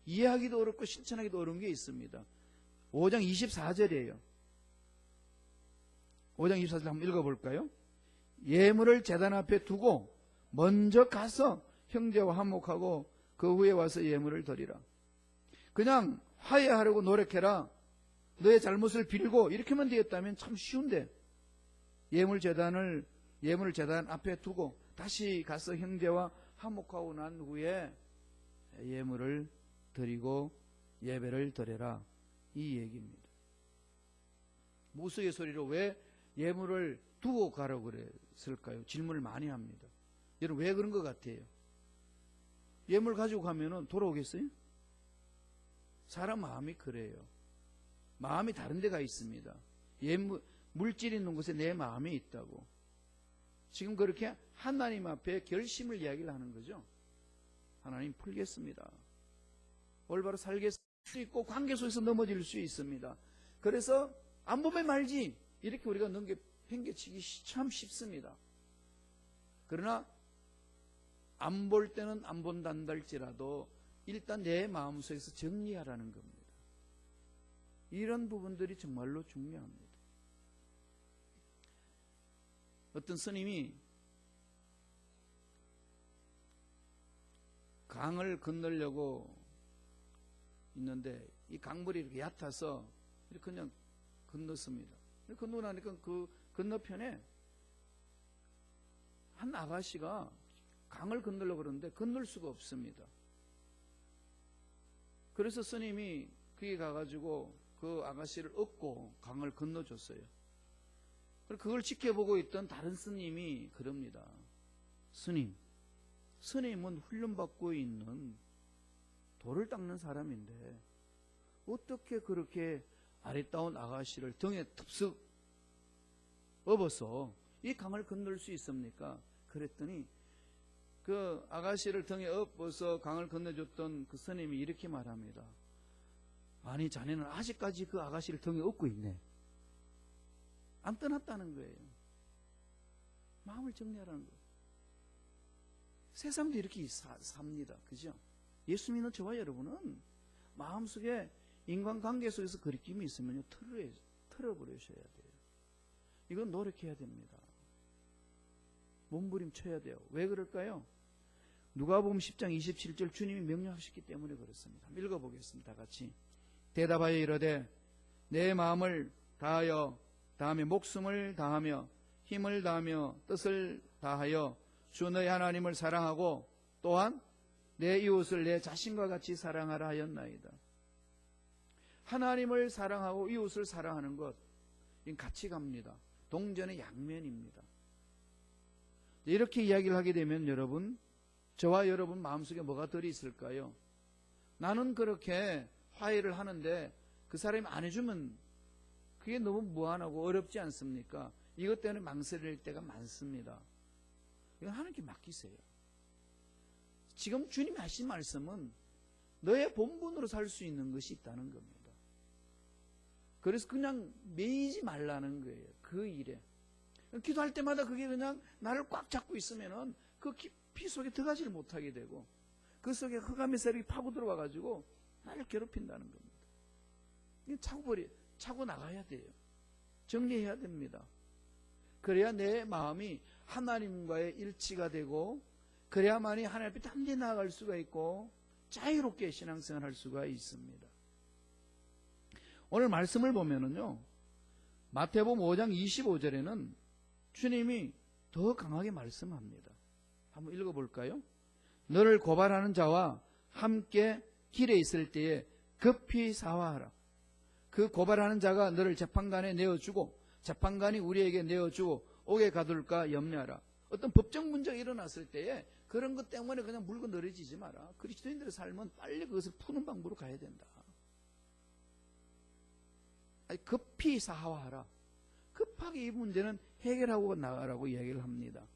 Speaker 2: 이해하기도 어렵고 실천하기도 어려운 게 있습니다. 5장 24절이에요. 5장 24절 한번 읽어볼까요? 예물을 제단 앞에 두고 먼저 가서 형제와 화목하고 그 후에 와서 예물을 드리라. 그냥 화해하려고 노력해라. 너의 잘못을 빌고 이렇게만 되었다면 참 쉬운데 예물을 제단 앞에 두고 다시 가서 형제와 화목하고 난 후에 예물을 드리고 예배를 드려라. 이 얘기입니다. 무수의 왜 예물을 두고 가라고 그랬을까요? 질문을 많이 합니다. 여러분 왜 그런 것 같아요? 예물 가지고 가면은 돌아오겠어요? 사람 마음이 그래요. 마음이 다른 데가 있습니다. 물질이 있는 곳에 내 마음이 있다고. 지금 그렇게 하나님 앞에 결심을 이야기를 하는 거죠. 하나님 풀겠습니다. 올바로 살게 수 있고 관계 속에서 넘어질 수 있습니다. 그래서 안 보면 말지 이렇게 우리가 팽개치기 참 쉽습니다. 그러나 안 볼 때는 안 본단다 할지라도 일단 내 마음속에서 정리하라는 겁니다. 이런 부분들이 정말로 중요합니다. 어떤 스님이 강을 건너려고 있는데 이 강물이 이렇게 얕아서 이렇게 그냥 건넜습니다. 건너고 나니까 그 건너편에 한 아가씨가 강을 건너려고 그러는데 건널 수가 없습니다. 그래서 스님이 거기 가가지고 그 아가씨를 업고 강을 건너줬어요. 그걸 지켜보고 있던 다른 스님이 그럽니다. 스님, 스님은 훈련받고 있는 돌을 닦는 사람인데 어떻게 그렇게 아리따운 아가씨를 등에 습득 업어서 이 강을 건널 수 있습니까? 그랬더니 그 아가씨를 등에 업어서 강을 건너줬던 그 스님이 이렇게 말합니다. 아니, 자네는 아직까지 그 아가씨를 등에 업고 있네. 안 떠났다는 거예요. 마음을 정리하라는 거예요. 세상도 이렇게 삽니다. 그죠? 예수 믿는 저와 여러분은 마음속에 인간관계 속에서 거리낌이 있으면 틀어버리셔야 돼요. 이건 노력해야 됩니다. 몸부림쳐야 돼요. 왜 그럴까요? 누가복음 10장 27절 주님이 명령하셨기 때문에 그렇습니다. 읽어보겠습니다. 다 같이. 대답하여 이르되 내 마음을 다하여 다음에 목숨을 다하며 힘을 다하며 뜻을 다하여 주 너희 하나님을 사랑하고 또한 내 이웃을 내 자신과 같이 사랑하라 하였나이다. 하나님을 사랑하고 이웃을 사랑하는 것, 이건 같이 갑니다. 동전의 양면입니다. 이렇게 이야기를 하게 되면 여러분, 저와 여러분 마음속에 뭐가 들어있을까요? 나는 그렇게 화해를 하는데 그 사람이 안 해주면 그게 너무 무한하고 어렵지 않습니까? 이것 때문에 망설일 때가 많습니다. 이건 하나님께 맡기세요. 지금 주님이 하신 말씀은 너의 본분으로 살 수 있는 것이 있다는 겁니다. 그래서 그냥 매이지 말라는 거예요. 그 일에. 기도할 때마다 그게 그냥 나를 꽉 잡고 있으면은 그 깊이 속에 들어가지를 못하게 되고 그 속에 흑암의 세력이 파고 들어와가지고 나를 괴롭힌다는 겁니다. 차고 나가야 돼요. 정리해야 됩니다. 그래야 내 마음이 하나님과의 일치가 되고 그래야만이 하나님 앞에 담대 나아갈 수가 있고 자유롭게 신앙생활할 수가 있습니다. 오늘 말씀을 보면은요, 마태복음 5장 25절에는 주님이 더 강하게 말씀합니다. 한번 읽어볼까요? 너를 고발하는 자와 함께 길에 있을 때에 급히 사화하라. 그 고발하는 자가 너를 재판관에 내어주고 재판관이 우리에게 내어주고 옥에 가둘까 염려하라. 어떤 법적 문제가 일어났을 때에 그런 것 때문에 그냥 물고 늘어지지 마라. 그리스도인들의 삶은 빨리 그것을 푸는 방법으로 가야 된다. 아니, 급히 사화하라. 급하게 이 문제는 해결하고 나가라고 이야기를 합니다.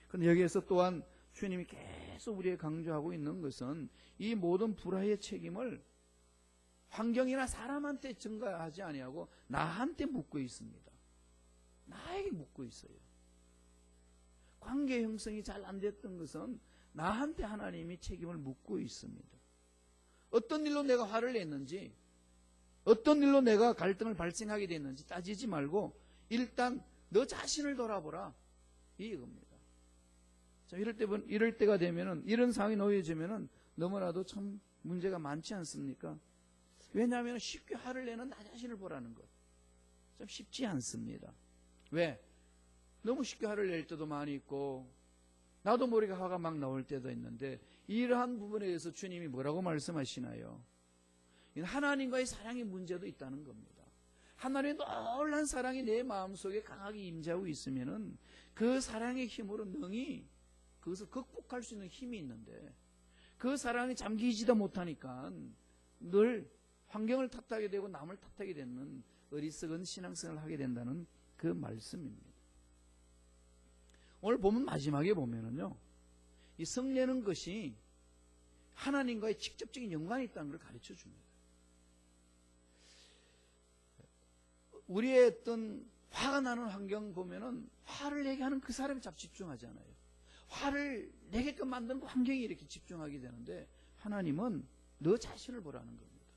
Speaker 2: 그런데 여기에서 또한 주님이 계속 우리에게 강조하고 있는 것은 이 모든 불화의 책임을 환경이나 사람한테 전가하지 아니하고 나한테 묻고 있습니다. 나에게 묻고 있어요. 관계 형성이 잘 안 됐던 것은 나한테 하나님이 책임을 묻고 있습니다. 어떤 일로 내가 화를 냈는지, 어떤 일로 내가 갈등을 발생하게 됐는지 따지지 말고 일단 너 자신을 돌아보라. 이겁니다. 자, 이럴 때가 되면은, 이런 상황이 놓여지면은 너무나도 참 문제가 많지 않습니까? 왜냐하면 쉽게 화를 내는 나 자신을 보라는 것. 참 쉽지 않습니다. 왜? 너무 쉽게 화를 낼 때도 많이 있고 나도 모르게 화가 막 나올 때도 있는데 이러한 부분에 대해서 주님이 뭐라고 말씀하시나요? 하나님과의 사랑의 문제도 있다는 겁니다. 하나님의 놀란 사랑이 내 마음속에 강하게 임재하고 있으면은 그 사랑의 힘으로 능히 그것을 극복할 수 있는 힘이 있는데 그 사랑에 잠기지도 못하니까 늘 환경을 탓하게 되고 남을 탓하게 되는 어리석은 신앙생활을 하게 된다는 그 말씀입니다. 오늘 보면 마지막에 보면은요, 이 성례는 것이 하나님과의 직접적인 연관이 있다는 걸 가르쳐 줍니다. 우리의 어떤 화가 나는 환경 보면은 화를 내게 하는 그 사람에 자꾸 집중하지 않아요. 화를 내게끔 만드는 그 환경에 이렇게 집중하게 되는데 하나님은 너 자신을 보라는 겁니다.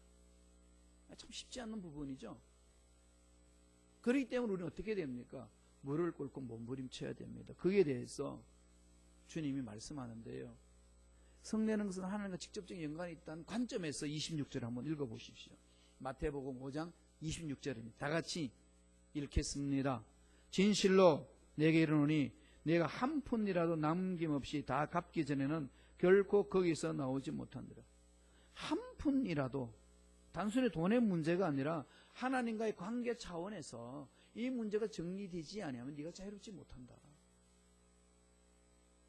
Speaker 2: 참 쉽지 않은 부분이죠. 그렇기 때문에 우리는 어떻게 됩니까? 무릎을 꿇고 몸부림쳐야 됩니다. 거기에 대해서 주님이 말씀하는데요. 성례는 것은 하나님과 직접적인 연관이 있다는 관점에서 26절 한번 읽어보십시오. 마태복음 5장 26절입니다. 다 같이 읽겠습니다. 진실로 내게 이르노니 내가 한 푼이라도 남김없이 다 갚기 전에는 결코 거기서 나오지 못하느라. 한 푼이라도 단순히 돈의 문제가 아니라 하나님과의 관계 차원에서 이 문제가 정리되지 아니하면 네가 자유롭지 못한다.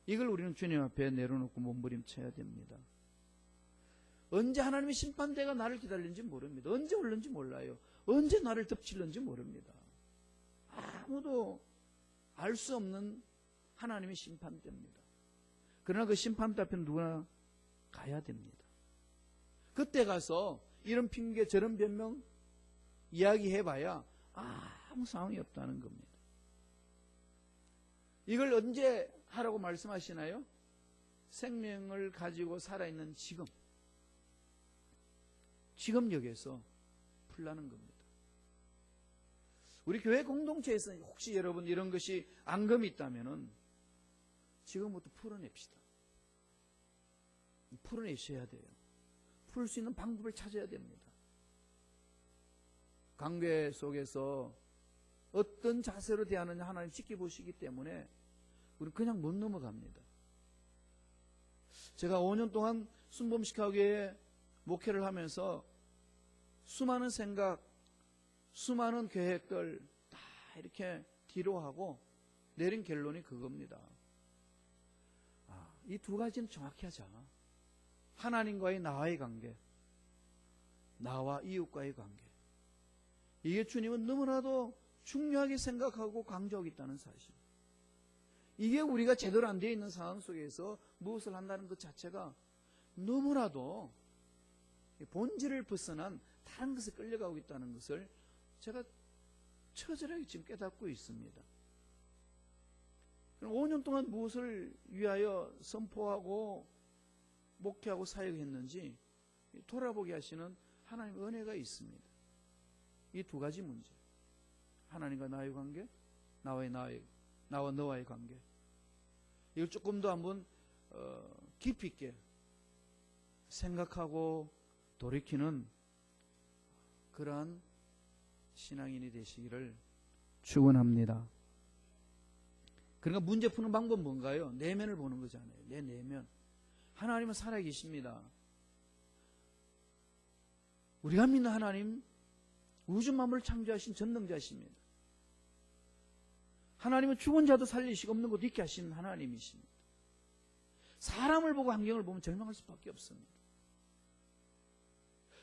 Speaker 2: 이걸 우리는 주님 앞에 내려놓고 몸부림쳐야 됩니다. 언제 하나님의 심판대가 나를 기다리는지 모릅니다. 언제 올는지 몰라요. 언제 나를 덮칠는지 모릅니다. 아무도 알 수 없는 하나님의 심판대입니다. 그러나 그 심판대 앞에 누구나 가야 됩니다. 그때 가서 이런 핑계 저런 변명 이야기해봐야 아무 상황이 없다는 겁니다. 이걸 언제 하라고 말씀하시나요? 생명을 가지고 살아있는 지금 여기에서 풀라는 겁니다. 우리 교회 공동체에서 혹시 여러분 이런 것이 앙금이 있다면 지금부터 풀어냅시다. 풀어내셔야 돼요. 풀 수 있는 방법을 찾아야 됩니다. 관계 속에서 어떤 자세로 대하느냐 하나님 지켜보시기 때문에 우리는 그냥 못 넘어갑니다. 제가 5년 동안 순범식학교에 목회를 하면서 수많은 생각, 수많은 계획들 다 이렇게 뒤로 하고 내린 결론이 그겁니다. 이 두 가지는 정확히 하자. 하나님과의 나와의 관계, 나와 이웃과의 관계. 이게 주님은 너무나도 중요하게 생각하고 강조하고 있다는 사실. 이게 우리가 제대로 안 되어 있는 상황 속에서 무엇을 한다는 것 자체가 너무나도 본질을 벗어난 다른 것에 끌려가고 있다는 것을 제가 처절하게 지금 깨닫고 있습니다. 5년 동안 무엇을 위하여 선포하고 목회하고 사역했는지 돌아보게 하시는 하나님의 은혜가 있습니다. 이 두 가지 문제, 하나님과 나의 관계, 나와 너와의 관계, 이걸 조금 더 한번 깊이 있게 생각하고 돌이키는 그러한 신앙인이 되시기를 축원합니다. 그러니까 문제 푸는 방법은 뭔가요? 내면을 보는 거잖아요. 내 내면. 하나님은 살아계십니다. 우리가 믿는 하나님, 우주 만물을 창조하신 전능자십니다. 하나님은 죽은 자도 살리시고 없는 것도 있게 하시는 하나님이십니다. 사람을 보고 환경을 보면 절망할 수밖에 없습니다.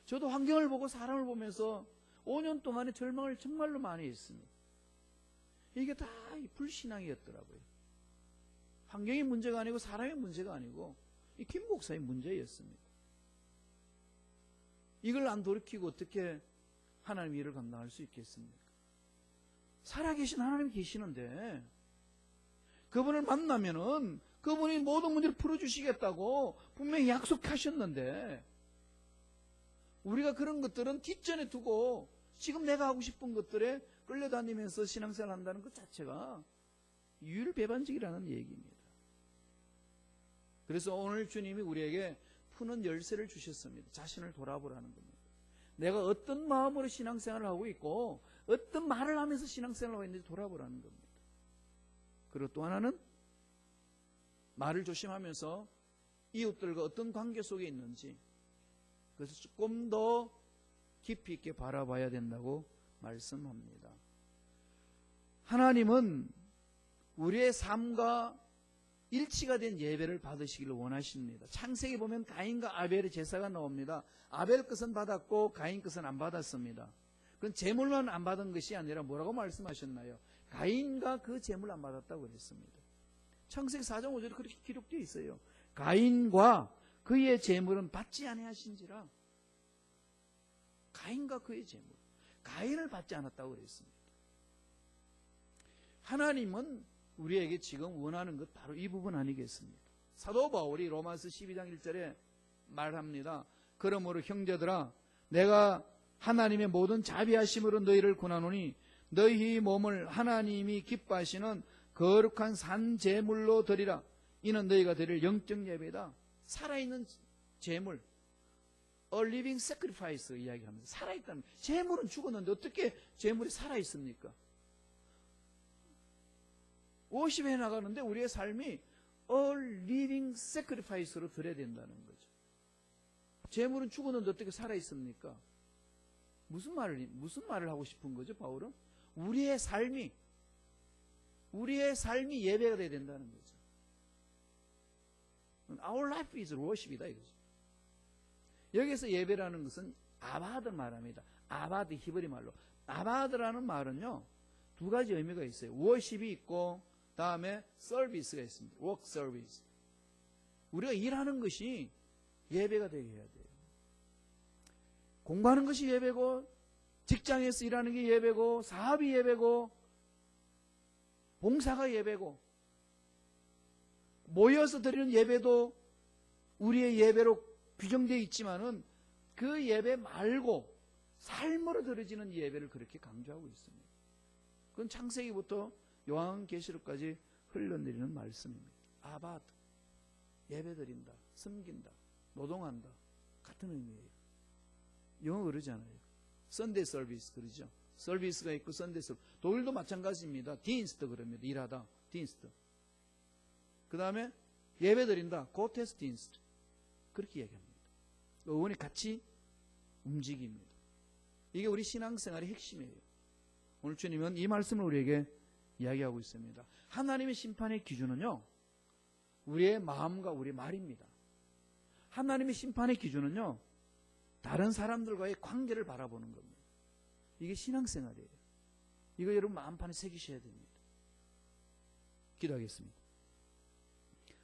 Speaker 2: 저도 환경을 보고 사람을 보면서 5년 동안에 절망을 정말로 많이 했습니다. 이게 다 불신앙이었더라고요. 환경이 문제가 아니고 사람의 문제가 아니고 이 김 목사의 문제였습니다. 이걸 안 돌이키고 어떻게 하나님의 일을 감당할 수 있겠습니까? 살아계신 하나님이 계시는데 그분을 만나면은 그분이 모든 문제를 풀어주시겠다고 분명히 약속하셨는데 우리가 그런 것들은 뒷전에 두고 지금 내가 하고 싶은 것들에 끌려다니면서 신앙생활 한다는 것 자체가 유일배반적이라는 얘기입니다. 그래서 오늘 주님이 우리에게 푸는 열쇠를 주셨습니다. 자신을 돌아보라는 겁니다. 내가 어떤 마음으로 신앙생활을 하고 있고 어떤 말을 하면서 신앙생활을 하고 있는지 돌아보라는 겁니다. 그리고 또 하나는 말을 조심하면서 이웃들과 어떤 관계 속에 있는지 그래서 조금 더 깊이 있게 바라봐야 된다고 말씀합니다. 하나님은 우리의 삶과 일치가 된 예배를 받으시기를 원하십니다. 창세기 보면 가인과 아벨의 제사가 나옵니다. 아벨 것은 받았고 가인 것은 안 받았습니다. 그건 제물만 안 받은 것이 아니라 뭐라고 말씀하셨나요? 가인과 그 제물 안 받았다고 그랬습니다. 창세기 4장 5절에 그렇게 기록되어 있어요. 가인과 그의 제물은 받지 아니하신지라. 가인과 그의 제물, 가인을 받지 않았다고 그랬습니다. 하나님은 우리에게 지금 원하는 것 바로 이 부분 아니겠습니까? 사도 바울이 로마서 12장 1절에 말합니다. 그러므로 형제들아 내가 하나님의 모든 자비하심으로 너희를 권하노니 너희 몸을 하나님이 기뻐하시는 거룩한 산 제물로 드리라. 이는 너희가 드릴 영적 예배다. 살아있는 제물, a living sacrifice 이야기합니다. 살아있다는 제물은 죽었는데 어떻게 제물이 살아있습니까? 50회 나가는데 우리의 삶이 a living sacrifice로 드려야 된다는 거죠. 제물은 죽었는데 어떻게 살아있습니까? 무슨 말을 하고 싶은 거죠, 바울은? 우리의 삶이 예배가 돼야 된다는 거죠. Our life is worship이다 이거죠. 여기서 예배라는 것은 아바드 말합니다. 아바드 히브리 말로. 아바드라는 말은요, 두 가지 의미가 있어요. 워십이 있고 다음에 서비스가 있습니다. work service. 우리가 일하는 것이 예배가 되게 해야 돼요. 공부하는 것이 예배고, 직장에서 일하는 게 예배고, 사업이 예배고, 봉사가 예배고, 모여서 드리는 예배도 우리의 예배로 규정되어 있지만은 그 예배 말고 삶으로 드려지는 예배를 그렇게 강조하고 있습니다. 그건 창세기부터 요한계시록까지 흘러내리는 말씀입니다. 아바드, 예배드린다, 섬긴다, 노동한다, 같은 의미예요. 영어 그러잖아요. 썬데이 서비스 그러죠. 서비스가 있고 썬데이 서비스. 독일도 마찬가지입니다. 디인스트 그럽니다. 일하다, 디인스트. 그 다음에 예배드린다, 고테스디인스트. 그렇게 얘기합니다. 어원이 같이 움직입니다. 이게 우리 신앙생활의 핵심이에요. 오늘 주님은 이 말씀을 우리에게 이야기하고 있습니다. 하나님의 심판의 기준은요, 우리의 마음과 우리의 말입니다. 하나님의 심판의 기준은요, 다른 사람들과의 관계를 바라보는 겁니다. 이게 신앙생활이에요. 이거 여러분 마음판에 새기셔야 됩니다. 기도하겠습니다.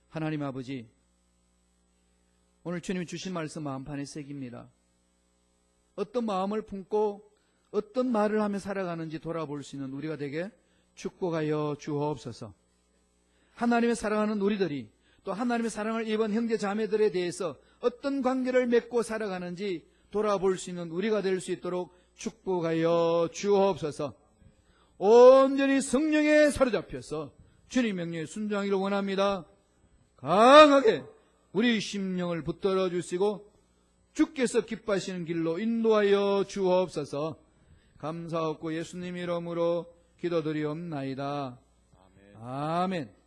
Speaker 2: 하나님 아버지, 오늘 주님이 주신 말씀 마음판에 새깁니다. 어떤 마음을 품고 어떤 말을 하며 살아가는지 돌아볼 수 있는 우리가 되게 축복하여 주옵소서. 하나님의 사랑하는 우리들이 또 하나님의 사랑을 입은 형제 자매들에 대해서 어떤 관계를 맺고 살아가는지 돌아볼 수 있는 우리가 될 수 있도록 축복하여 주옵소서. 온전히 성령에 사로잡혀서 주님 명령에 순종하기를 원합니다. 강하게 우리 심령을 붙들어 주시고 주께서 기뻐하시는 길로 인도하여 주옵소서. 감사하고 예수님 이름으로 기도드리옵나이다. 아멘.